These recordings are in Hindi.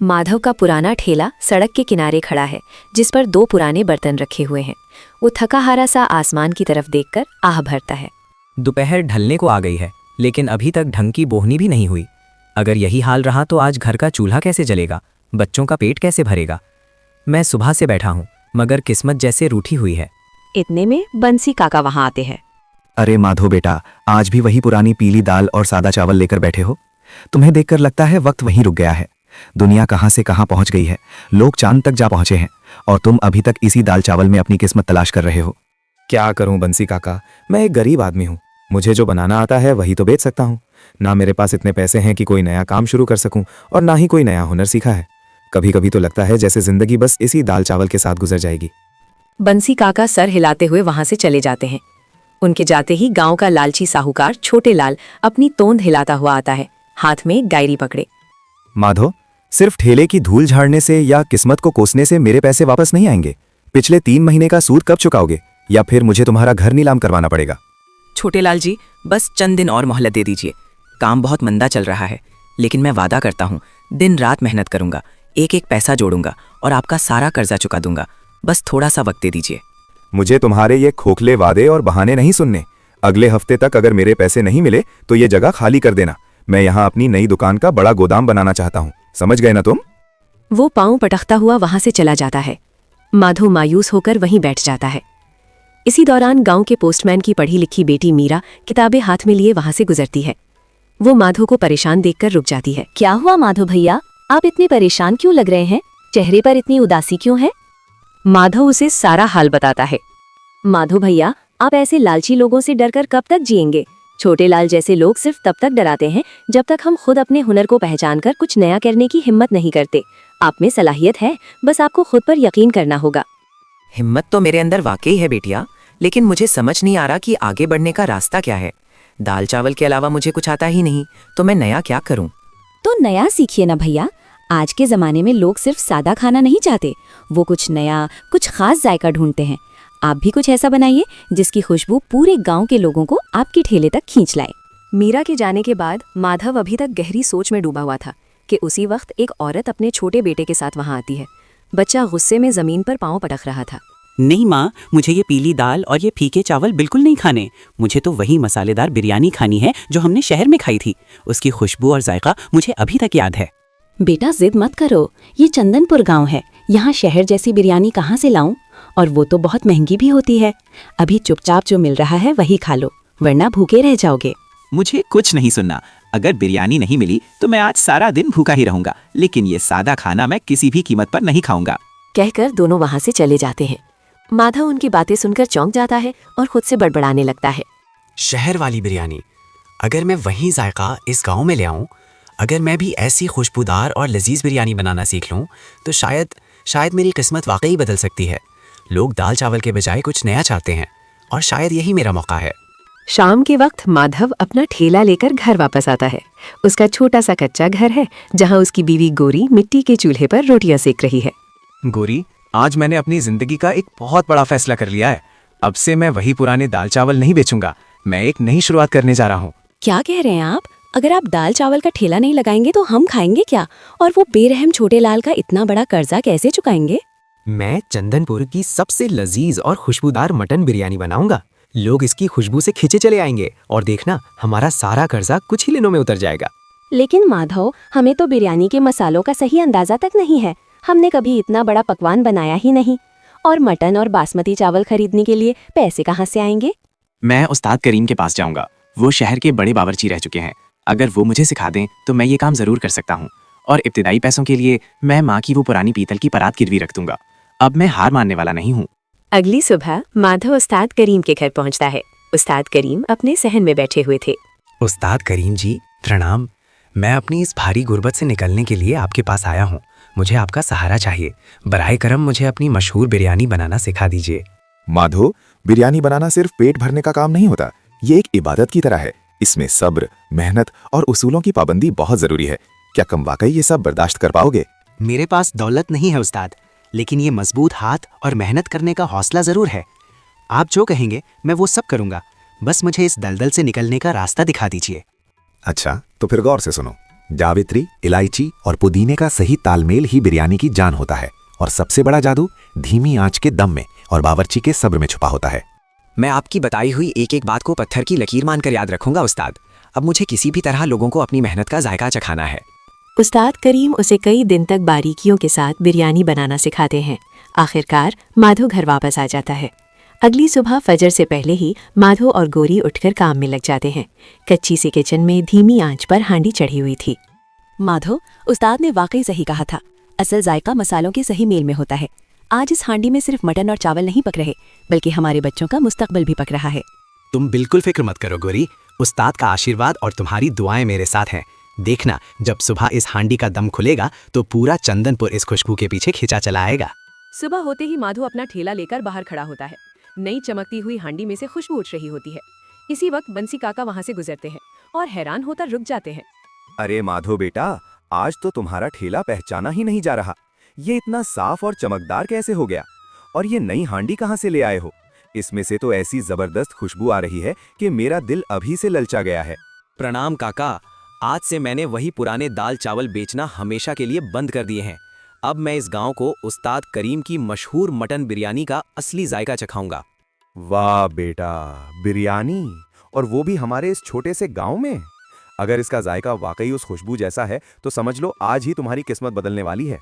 माधव का पुराना ठेला सड़क के किनारे खड़ा है, जिस पर 2 पुराने बर्तन रखे हुए हैं। वो थका हारा सा आसमान की तरफ देखकर आह भरता है। दोपहर ढलने को आ गई है, लेकिन अभी तक ढंग की बोहनी भी नहीं हुई। अगर यही हाल रहा तो आज घर का चूल्हा कैसे जलेगा, बच्चों का पेट कैसे भरेगा। मैं सुबह से बैठा हूँ, मगर किस्मत जैसे रूठी हुई है। इतने में बंसी काका वहां आते हैं। अरे माधो बेटा, आज भी वही पुरानी पीली दाल और सादा चावल लेकर बैठे हो? तुम्हें देखकर लगता है वक्त वहीं रुक गया है। दुनिया कहां से कहां पहुंच गई है, लोग चांद तक जा पहुंचे हैं और तुम अभी तक इसी दाल चावल में अपनी किस्मत तलाश कर रहे हो। क्या करूं बंसी काका, मैं एक गरीब आदमी हूं। मुझे जो बनाना आता है वही तो बेच सकता हूं। ना मेरे पास इतने पैसे हैं कि कोई नया काम शुरू कर सकूं और ना ही कोई नया हुनर सीखा है। कभी कभी तो लगता है जैसे जिंदगी बस इसी दाल चावल के साथ गुजर जाएगी। बंसी काका सर हिलाते हुए वहां से चले जाते हैं। उनके जाते ही गांव का लालची साहूकार छोटे लाल अपनी तोंद हिलाता हुआ आता है, हाथ में एक डायरी पकड़े। माधो, सिर्फ ठेले की धूल झाड़ने से या किस्मत को कोसने से मेरे पैसे वापस नहीं आएंगे। पिछले 3 महीने का सूद कब चुकाओगे, या फिर मुझे तुम्हारा घर नीलाम करवाना पड़ेगा? छोटे लाल जी, बस चंद दिन और मोहलत दे दीजिए। काम बहुत मंदा चल रहा है, लेकिन मैं वादा करता हूँ दिन रात मेहनत करूंगा, एक एक पैसा जोड़ूंगा और आपका सारा कर्जा चुका दूंगा। बस थोड़ा सा वक्त दे दीजिए। मुझे तुम्हारे ये खोखले वादे और बहाने नहीं सुनने। अगले हफ्ते तक अगर मेरे पैसे नहीं मिले तो ये जगह खाली कर देना। मैं यहाँ अपनी नई दुकान का बड़ा गोदाम बनाना चाहता हूँ, समझ गए ना तुम? वो पांव पटकता हुआ वहां से चला जाता है। माधो मायूस होकर वहीं बैठ जाता है। इसी दौरान गांव के पोस्टमैन की पढ़ी लिखी बेटी मीरा किताबें हाथ में लिए वहां से गुजरती है। वो माधो को परेशान देखकर रुक जाती है। क्या हुआ माधो भैया, आप इतने परेशान क्यों लग रहे हैं? चेहरे पर इतनी उदासी क्यों है? माधव उसे सारा हाल बताता है। माधो भैया, आप ऐसे लालची लोगों से डरकर कब तक जिएंगे? छोटे लाल जैसे लोग सिर्फ तब तक डराते हैं जब तक हम खुद अपने हुनर को पहचान कर कुछ नया करने की हिम्मत नहीं करते। आप में सलाहियत है, बस आपको खुद पर यकीन करना होगा। हिम्मत तो मेरे अंदर वाकई है बेटिया, लेकिन मुझे समझ नहीं आ रहा कि आगे बढ़ने का रास्ता क्या है। दाल चावल के अलावा मुझे कुछ आता ही नहीं, तो मैं नया क्या करूं? तो नया सीखिए ना भैया। आज के जमाने में लोग सिर्फ सादा खाना नहीं चाहते, वो कुछ नया, कुछ खास जायका ढूंढते हैं। आप भी कुछ ऐसा बनाइए जिसकी खुशबू पूरे गांव के लोगों को आपकी ठेले तक खींच लाए। मीरा के जाने के बाद माधव अभी तक गहरी सोच में डूबा हुआ था कि उसी वक्त एक औरत अपने छोटे बेटे के साथ वहां आती है। बच्चा गुस्से में जमीन पर पांव पटक रहा था। नहीं माँ, मुझे ये पीली दाल और ये फीके चावल बिल्कुल नहीं खाने। मुझे तो वही मसालेदार बिरयानी खानी है जो हमने शहर में खाई थी। उसकी खुशबू और जायका मुझे अभी तक याद है। बेटा जिद मत करो, ये चंदनपुर गांव है, यहाँ शहर जैसी बिरयानी कहाँ से लाऊं? और वो तो बहुत महंगी भी होती है। अभी चुपचाप जो मिल रहा है वही खा लो, वरना भूखे रह जाओगे। मुझे कुछ नहीं सुनना। अगर बिरयानी नहीं मिली तो मैं आज सारा दिन भूखा ही रहूंगा, लेकिन ये सादा खाना मैं किसी भी कीमत पर नहीं खाऊंगा। कहकर दोनों वहां से चले जाते हैं। माधव उनकी बातें सुनकर चौंक जाता है और खुद से बड़बड़ाने लगता है। शहर वाली बिरयानी, अगर मैं वही जायका इस गांव में ले आऊं, अगर मैं भी ऐसी खुशबूदार और लजीज बिरयानी बनाना सीख लूं, तो शायद मेरी किस्मत वाकई बदल सकती है। लोग दाल चावल के बजाय कुछ नया चाहते हैं और शायद यही मेरा मौका है। शाम के वक्त माधव अपना ठेला लेकर घर वापस आता है। उसका छोटा सा कच्चा घर है, जहां उसकी बीवी गोरी मिट्टी के चूल्हे पर रोटियां सेक रही है। गोरी, आज मैंने अपनी जिंदगी का एक बहुत बड़ा फैसला कर लिया है। अब से मैं वही पुराने दाल चावल नहीं बेचूंगा, मैं एक नई शुरुआत करने जा रहा हूँ। क्या कह रहे हैं आप? अगर आप दाल चावल का ठेला नहीं लगाएंगे तो हम खाएंगे क्या? और वो बेरहम छोटे लाल का इतना बड़ा कर्जा कैसे चुकाएंगे? मैं चंदनपुर की सबसे लजीज और खुशबूदार मटन बिरयानी बनाऊंगा। लोग इसकी खुशबू से खिंचे चले आएंगे और देखना, हमारा सारा कर्जा कुछ ही दिनों में उतर जाएगा। लेकिन माधव, हमें तो बिरयानी के मसालों का सही अंदाजा तक नहीं है। हमने कभी इतना बड़ा पकवान बनाया ही नहीं, और मटन और बासमती चावल खरीदने के लिए पैसे कहाँ से आएंगे? मैं उस्ताद करीम के पास जाऊंगा। वो शहर के बड़े बावर्ची रह चुके हैं। अगर वो मुझे सिखा दें तो मैं ये काम जरूर कर सकता हूँ। और इब्तिदाई पैसों के लिए मैं माँ की वो पुरानी पीतल की परात गिरवी रख दूंगा। अब मैं हार मानने वाला नहीं हूँ। अगली सुबह माधव उस्ताद करीम के घर पहुँचता है। उस्ताद करीम अपने सहन में बैठे हुए थे। उस्ताद करीम जी, प्रणाम। मैं अपनी इस भारी गुर्बत से निकलने के लिए आपके पास आया हूँ। मुझे आपका सहारा चाहिए। बराए करम मुझे अपनी मशहूर बिरयानी बनाना सिखा दीजिए। माधो, बिरयानी बनाना सिर्फ पेट भरने का काम नहीं होता, ये एक इबादत की तरह है। इसमें सब्र, मेहनत और उसूलों की पाबंदी बहुत जरूरी है। क्या तुम वाकई ये सब बर्दाश्त कर पाओगे? मेरे पास दौलत नहीं है उस्ताद, लेकिन ये मजबूत हाथ और मेहनत करने का हौसला जरूर है। आप जो कहेंगे मैं वो सब करूंगा। बस मुझे इस दलदल से निकलने का रास्ता दिखा दीजिए। अच्छा, तो फिर गौर से सुनो। जावित्री, इलायची और पुदीने का सही तालमेल ही बिरयानी की जान होता है। और सबसे बड़ा जादू धीमी आंच के दम में और बावर्ची के सब्र में छुपा होता है। मैं आपकी बताई हुई एक एक बात को पत्थर की लकीर मानकर याद रखूंगा उस्ताद। अब मुझे किसी भी तरह लोगों को अपनी मेहनत का जायका चखाना है। उस्ताद करीम उसे कई दिन तक बारीकियों के साथ बिरयानी बनाना सिखाते हैं। आखिरकार माधो घर वापस आ जाता है। अगली सुबह फजर से पहले ही माधो और गोरी उठकर काम में लग जाते हैं। कच्ची सी किचन में धीमी आंच पर हांडी चढ़ी हुई थी। माधो, उस्ताद ने वाकई सही कहा था। असल जायका मसालों के सही मेल में होता है। आज इस हांडी में सिर्फ मटन और चावल नहीं पक रहे, बल्कि हमारे बच्चों का मुस्तकबिल भी पक रहा है। तुम बिल्कुल फिक्र मत करो गोरी, उस्ताद का आशीर्वाद और तुम्हारी दुआएं मेरे साथ हैं। देखना, जब सुबह इस हांडी का दम खुलेगा तो पूरा चंदनपुर इस खुशबू के पीछे खिंचा चला आएगा। सुबह होते ही माधो अपना ठेला लेकर बाहर खड़ा होता है। नई चमकती हुई हांडी में से खुशबू उठ रही होती है। इसी वक्त बंसी काका वहाँ से गुजरते हैं और हैरान होकर रुक जाते हैं। अरे माधो बेटा, आज तो तुम्हारा ठेला पहचाना ही नहीं जा रहा। ये इतना साफ और चमकदार कैसे हो गया? और ये नई हांडी कहाँ से ले आए हो? इसमें से तो ऐसी जबरदस्त खुशबू आ रही है कि मेरा दिल अभी से ललचा गया है। प्रणाम काका, आज से मैंने वही पुराने दाल चावल बेचना हमेशा के लिए बंद कर दिए हैं। अब मैं इस गांव को उस्ताद करीम की मशहूर मटन बिरयानी का असली जायका चखाऊंगा। वाह बेटा, बिरयानी, और वो भी हमारे इस छोटे से गांव में। अगर इसका जायका वाकई उस खुशबू जैसा है तो समझ लो आज ही तुम्हारी किस्मत बदलने वाली है।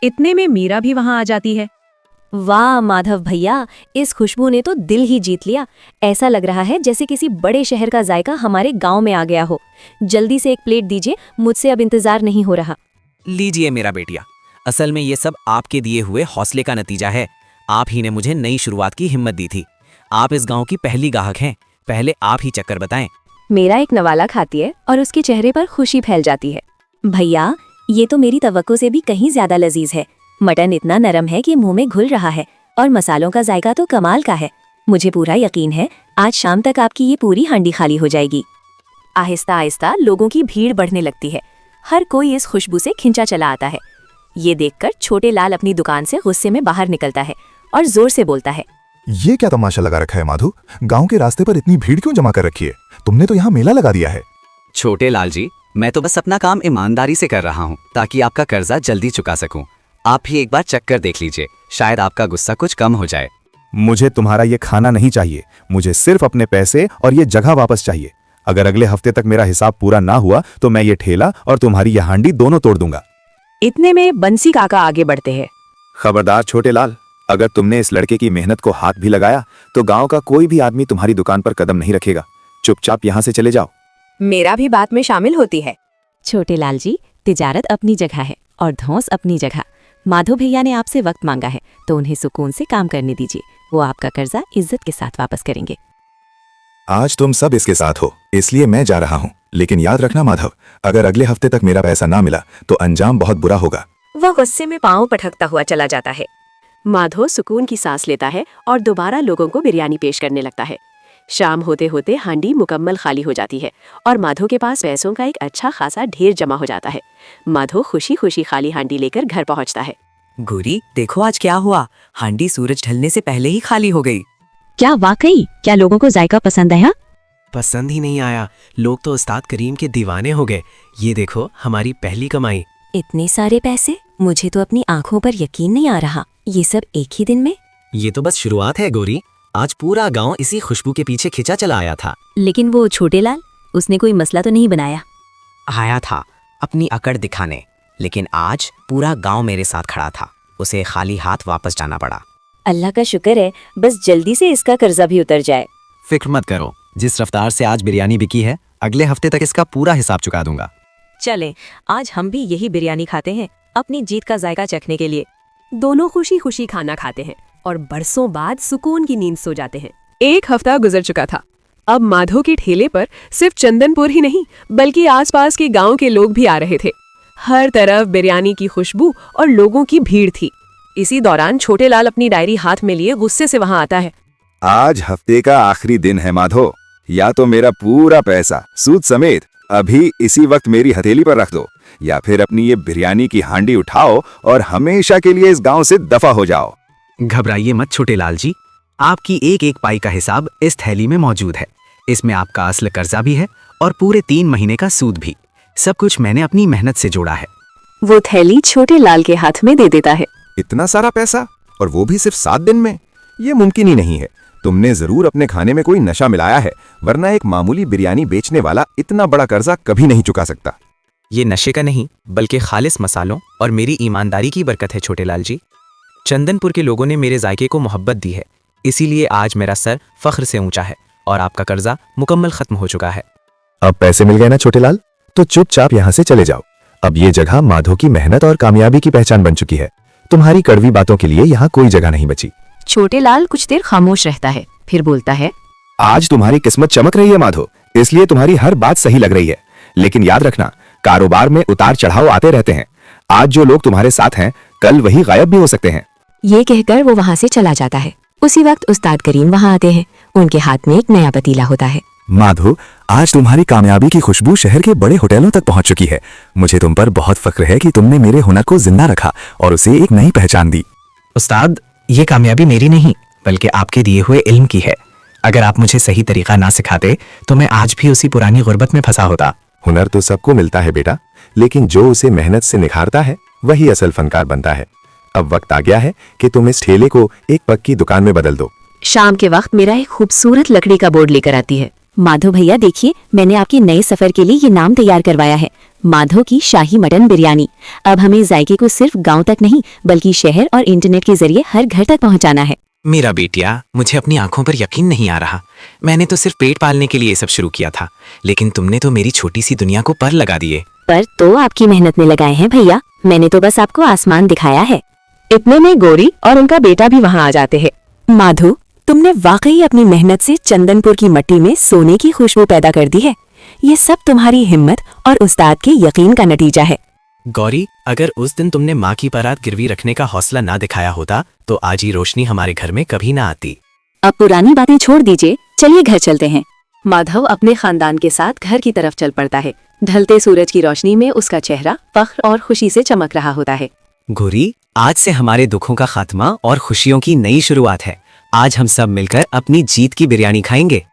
इतने में मीरा भी वहाँ आ जाती है। वाह माधव भैया, इस खुशबू ने तो दिल ही जीत लिया। ऐसा लग रहा है जैसे किसी बड़े शहर का जायका हमारे गांव में आ गया हो। जल्दी से एक प्लेट दीजिए, मुझसे अब इंतजार नहीं हो रहा। लीजिए मेरा बेटिया, असल में ये सब आपके दिए हुए हौसले का नतीजा है। आप ही ने मुझे नई शुरुआत की हिम्मत दी थी। आप इस गांव की पहली गाहक हैं। पहले आप ही चक्कर बताएं। मेरा एक नवाला खाती है और उसके चेहरे पर खुशी फैल जाती है। भैया, ये तो मेरी तवक्को से भी कहीं ज्यादा लजीज है। मटन इतना नरम है कि मुंह में घुल रहा है और मसालों का जायका तो कमाल का है। मुझे पूरा यकीन है आज शाम तक आपकी ये पूरी हांडी खाली हो जाएगी। आहिस्ता आहिस्ता लोगों की भीड़ बढ़ने लगती है। हर कोई इस खुशबू से खिंचा चला आता है। ये देखकर छोटे लाल अपनी दुकान से गुस्से में बाहर निकलता है और जोर से बोलता है, ये क्या तमाशा लगा रखा है माधु? गांव के रास्ते पर इतनी भीड़ क्यों जमा कर रखी है? तुमने तो यहाँ मेला लगा दिया है। छोटे लाल जी, मैं तो बस अपना काम ईमानदारी से कर रहा हूँ ताकि आपका कर्जा जल्दी चुका सकूं। आप भी एक बार चक्कर देख लीजिए, शायद आपका गुस्सा कुछ कम हो जाए। मुझे तुम्हारा ये खाना नहीं चाहिए। मुझे सिर्फ अपने पैसे और ये जगह वापस चाहिए। अगर अगले हफ्ते तक मेरा हिसाब पूरा ना हुआ तो मैं ये ठेला और तुम्हारी ये हांडी दोनों तोड़ दूंगा। इतने में बंसी काका आगे बढ़ते हैं। खबरदार छोटे लाल, अगर तुमने इस लड़के की मेहनत को हाथ भी लगाया तो गांव का कोई भी आदमी तुम्हारी दुकान पर कदम नहीं रखेगा। चुपचाप यहाँ से चले जाओ। मेरा भी बात में शामिल होती है। छोटे लाल जी, तिजारत अपनी जगह है और धौंस अपनी जगह। माधो भैया ने आपसे वक्त मांगा है तो उन्हें सुकून से काम करने दीजिए। वो आपका कर्जा इज्जत के साथ वापस करेंगे। आज तुम सब इसके साथ हो, इसलिए मैं जा रहा हूँ। लेकिन याद रखना माधव, अगर अगले हफ्ते तक मेरा पैसा ना मिला तो अंजाम बहुत बुरा होगा। वह गुस्से में पांव पटकता हुआ चला जाता है। माधो सुकून की सांस लेता है और दोबारा लोगों को बिरयानी पेश करने लगता है। शाम होते होते हांडी मुकम्मल खाली हो जाती है और माधो के पास पैसों का एक अच्छा खासा ढेर जमा हो जाता है। माधो खुशी खुशी खाली हांडी लेकर घर पहुंचता है। गोरी, देखो आज क्या हुआ। हांडी सूरज ढलने से पहले ही खाली हो गई। क्या वाकई? क्या लोगों को जायका पसंद है? पसंद ही नहीं आया। लोग तो उस्ताद करीम के दीवाने हो गए। ये देखो हमारी पहली कमाई। इतने सारे पैसे, मुझे तो अपनी आंखों पर यकीन नहीं आ रहा। ये सब एक ही दिन में? ये तो बस शुरुआत है गोरी। आज पूरा गांव इसी खुशबू के पीछे खिंचा चला आया था। लेकिन वो छोटे लाल, उसने कोई मसला तो नहीं बनाया? आया था अपनी अकड़ दिखाने, लेकिन आज पूरा गांव मेरे साथ खड़ा था। उसे खाली हाथ वापस जाना पड़ा। अल्लाह का शुक्र है, बस जल्दी से इसका कर्जा भी उतर जाए। फिक्र मत करो, जिस रफ्तार से आज बिरयानी बिकी है अगले हफ्ते तक इसका पूरा हिसाब चुका दूंगा। चलें, आज हम भी यही बिरयानी खाते हैं अपनी जीत का जायका चखने के लिए। दोनों खुशी खुशी खाना खाते हैं और बरसों बाद सुकून की नींद सो जाते हैं। एक हफ्ता गुजर चुका था। अब माधो के ठेले पर सिर्फ चंदनपुर ही नहीं बल्कि आसपास के गांव के लोग भी आ रहे थे। हर तरफ बिरयानी की खुशबू और लोगों की भीड़ थी। इसी दौरान छोटे लाल अपनी डायरी हाथ में लिए गुस्से से वहां आता है। आज हफ्ते का आखिरी दिन है माधो, या तो मेरा पूरा पैसा सूद समेत अभी इसी वक्त मेरी हथेली पर रख दो, या फिर अपनी ये बिरयानी की हांडी उठाओ और हमेशा के लिए इस गांव से दफा हो जाओ। घबराइए मत छोटे लाल जी, आपकी एक एक पाई का हिसाब इस थैली में मौजूद है। इसमें आपका असल कर्जा भी है और पूरे 3 महीने का सूद भी। सब कुछ मैंने अपनी मेहनत से जोड़ा है। वो थैली छोटे लाल के हाथ में दे देता है। इतना सारा पैसा, और वो भी सिर्फ 7 दिन में? ये मुमकिन ही नहीं है। तुमने जरूर अपने खाने में कोई नशा मिलाया है, वरना एक मामूली बिरयानी बेचने वाला इतना बड़ा कर्जा कभी नहीं चुका सकता। ये नशे का नहीं, बल्कि खालिस मसालों और मेरी ईमानदारी की बरकत है छोटे लाल जी। चंदनपुर के लोगों ने मेरे जायके को मोहब्बत दी है, इसीलिए आज मेरा सर फख्र से ऊंचा है और आपका कर्जा मुकम्मल खत्म हो चुका है। अब पैसे मिल गए ना छोटे लाल, तो चुपचाप यहाँ से चले जाओ। अब ये जगह माधो की मेहनत और कामयाबी की पहचान बन चुकी है। तुम्हारी कड़वी बातों के लिए यहाँ कोई जगह नहीं बची। छोटे लाल कुछ देर खामोश रहता है, फिर बोलता है, आज तुम्हारी किस्मत चमक रही है माधो, इसलिए तुम्हारी हर बात सही लग रही है। लेकिन याद रखना, कारोबार में उतार चढ़ाव आते रहते हैं। आज जो लोग तुम्हारे साथ हैं, कल वही गायब भी हो सकते हैं। ये कहकर वो वहाँ से चला जाता है। उसी वक्त उस्ताद करीम वहाँ आते हैं। उनके हाथ में एक नया पतीला होता है। माधो, आज तुम्हारी कामयाबी की खुशबू शहर के बड़े होटलों तक पहुंच चुकी है। मुझे तुम पर बहुत फख्र है कि तुमने मेरे हुनर को जिंदा रखा और उसे एक नई पहचान दी। उस्ताद, ये कामयाबी मेरी नहीं, बल्कि आपके दिए हुए इल्म की है। अगर आप मुझे सही तरीका ना सिखाते तो मैं आज भी उसी पुरानी गुर्बत में फंसा होता। हुनर तो सबको मिलता है बेटा, लेकिन जो उसे मेहनत से निखारता है वही असल फनकार बनता है। अब वक्त आ गया है कि तुम इस ठेले को एक पक्की दुकान में बदल दो। शाम के वक्त मेरा एक खूबसूरत लकड़ी का बोर्ड लेकर आती है। माधो भैया देखिए, मैंने आपके नए सफर के लिए ये नाम तैयार करवाया है, माधो की शाही मटन बिरयानी। अब हमें जायके को सिर्फ गांव तक नहीं, बल्कि शहर और इंटरनेट के जरिए हर घर तक पहुंचाना है। मेरा बेटिया, मुझे अपनी आंखों पर यकीन नहीं आ रहा। मैंने तो सिर्फ पेट पालने के लिए ये सब शुरू किया था, लेकिन तुमने तो मेरी छोटी सी दुनिया को पर लगा दिए। पर तो आपकी मेहनत में लगाए हैं भैया, मैंने तो बस आपको आसमान दिखाया है। इतने में गौरी और उनका बेटा भी वहाँ आ जाते हैं। माधो, तुमने वाकई अपनी मेहनत से चंदनपुर की मिट्टी में सोने की खुशबू पैदा कर दी है। ये सब तुम्हारी हिम्मत और उस्ताद के यकीन का नतीजा है। गौरी, अगर उस दिन तुमने माँ की बारात गिरवी रखने का हौसला ना दिखाया होता तो आज ये रोशनी हमारे घर में कभी ना आती। अब पुरानी बातें छोड़ दीजिए, चलिए घर चलते हैं। माधव अपने खानदान के साथ घर की तरफ चल पड़ता है। ढलते सूरज की रोशनी में उसका चेहरा फख्र और खुशी से चमक रहा होता है। गौरी, आज से हमारे दुखों का खात्मा और खुशियों की नई शुरुआत है। आज हम सब मिलकर अपनी जीत की बिरयानी खाएंगे।